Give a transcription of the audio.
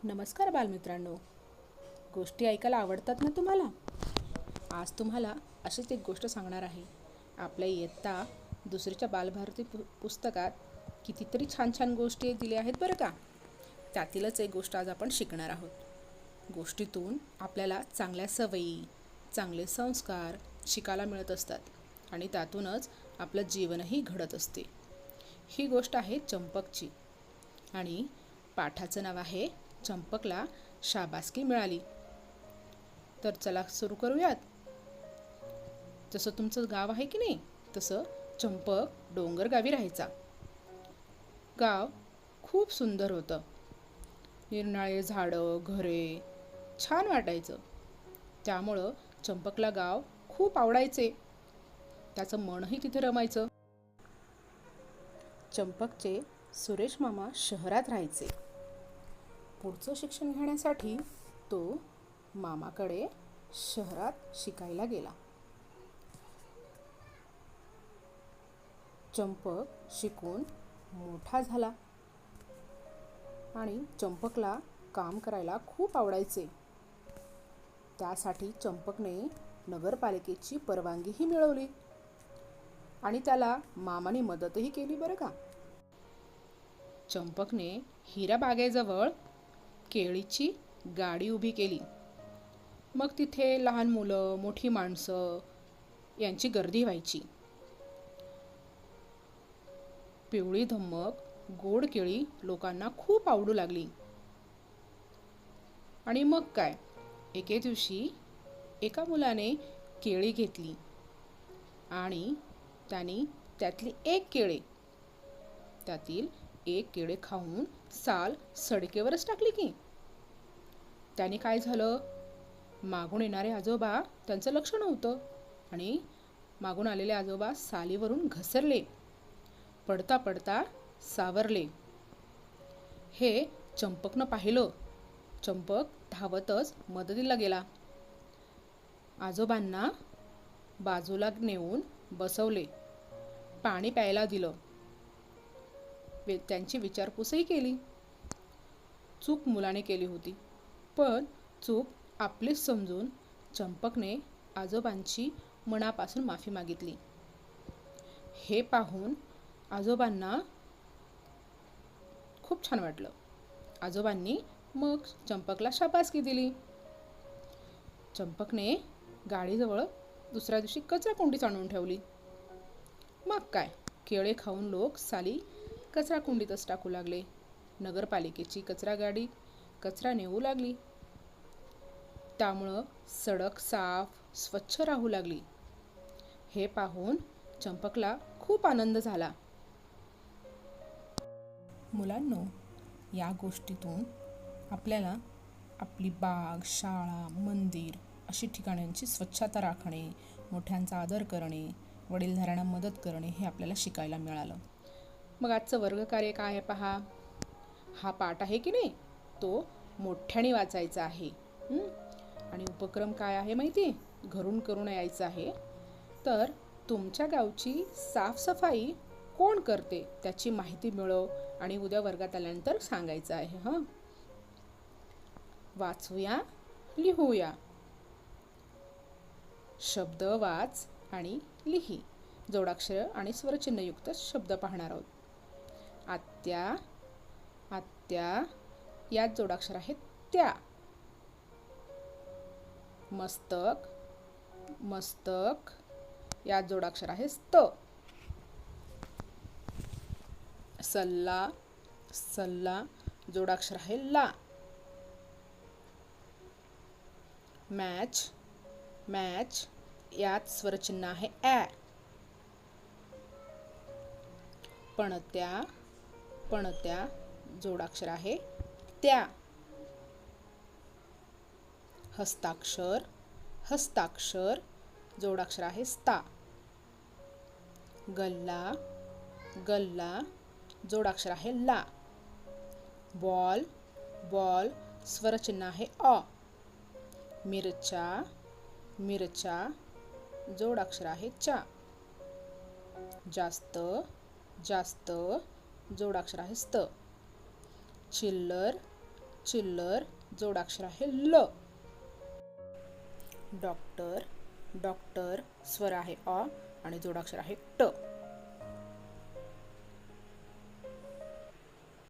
नमस्कार बालमित्रांनो. गोष्टी ऐकायला आवडतात ना तुम्हाला? आज तुम्हाला अशीच एक गोष्ट सांगणार आहे. आपल्या इयत्ता दुसरीच्या बालभारती पुस्तकात कितीतरी छान छान गोष्टी दिल्या आहेत बरं का. त्यातीलच एक गोष्ट आज आपण शिकणार आहोत. गोष्टीतून आपल्याला चांगल्या सवयी, चांगले संस्कार शिकायला मिळत असतात आणि त्यातूनच आपलं जीवनही घडत असते. ही गोष्ट आहे चंपकची आणि पाठाचं नाव आहे चंपकला शाबासकी मिळाली. तर चला सुरू करूयात. जसं तुमचं गाव आहे की नाही, तसं चंपक डोंगर गावी राहायचा. गाव खूप सुंदर होतं. निरनिराळे झाडं, घरे, छान वाटायचं. त्यामुळं चंपकला गाव खूप आवडायचे. त्याचं मनही तिथे रमायचं. चंपकचे सुरेश मामा शहरात राहायचे. पुढचं शिक्षण घेण्यासाठी तो मामाकडे शहरात शिकायला गेला. चंपक शिकून मोठा झाला आणि चंपकला काम करायला खूप आवडायचे. त्यासाठी चंपकने नगरपालिकेची परवानगीही मिळवली आणि त्याला मामाने मदतही केली बरं का. चंपकने हिरा बागेजवळ केळीची गाडी उभी केली. मग तिथे लहान मुलं, मोठी माणसं यांची गर्दी व्हायची. पिवळी धम्मक गोड केळी लोकांना खूप आवडू लागली. आणि मग काय, एके दिवशी एका मुलाने केळी घेतली आणि त्याने त्यातील एक केळे खाऊन साल सडकेवरच टाकली की. त्याने काय झालं, मागून येणारे आजोबा त्यांचं लक्ष नव्हतं आणि मागून आलेले आजोबा सालीवरून घसरले. पडता पडता सावरले. हे चंपकनं पाहिलं. चंपक धावतच मदतीला गेला. आजोबांना बाजूला नेऊन बसवले. पाणी प्यायला दिलं. त्यांची विचारपूसही केली. चूक मुलाने केली होती, पण चूक आपलीच समजून चंपकने आजोबांची मनापासून माफी मागितली. हे पाहून आजोबांना खूप छान वाटलं. आजोबांनी मग चंपकला शाबासकी दिली. चंपकने गाडीजवळ दुसऱ्या दिवशी कचराकुंडीच आणून ठेवली. मग काय, केळे खाऊन लोक साली कचराकुंडीतच टाकू लागले. नगरपालिकेची कचरा गाडी कचरा नेऊ लागली. त्यामुळं सडक साफ स्वच्छ राहू लागली. हे पाहून चंपकला खूप आनंद झाला. मुलांनो, या गोष्टीतून आपल्याला आपली बाग, शाळा, मंदिर अशी ठिकाणांची स्वच्छता राखणे, मोठ्यांचा आदर करणे, वडीलधाऱ्यांना मदत करणे हे आपल्याला शिकायला मिळालं. मग आजचं वर्गकार्य काय आहे पहा. हा पाठ आहे की नाही, तो मोठ्याने वाचायचा आहे. आणि उपक्रम काय आहे माहिती, घरून करून यायचं आहे. तर तुमच्या गावची साफसफाई कोण करते त्याची माहिती मिळव आणि उद्या वर्गात आल्यानंतर सांगायचं आहे. वाचूया, लिहूया. शब्द वाच आणि लिही. जोडाक्षर आणि स्वरचिन्हयुक्त शब्द पाहणार आहोत. आत्या, आत्या यात जोडाक्षर आहेत त्या. मस्तक, मस्तक यात जोडाक्षर आहे स्त. सल्ला, सल्ला जोडाक्षर आहे ला. मॅच, मॅच यात स्वरचिन्ह आहे ॲ. पणत्या, पणत्या जोडाक्षर आहे त्या. हस्ताक्षर, हस्ताक्षर जोडाक्षर आहे स्ता. गल्ला, गल्ला जोडाक्षर आहे ला. बॉल, बॉल स्वरचिन्ह आहे अ. मिरच्या, मिरच्या जोडाक्षर आहे चा. जास्त, जास्त जोडाक्षर आहे स्त. चिल्लर, चिल्लर जोडाक्षर आहे ल. डॉक्टर, डॉक्टर स्वर आहे अ आणि जोडाक्षर आहे ट.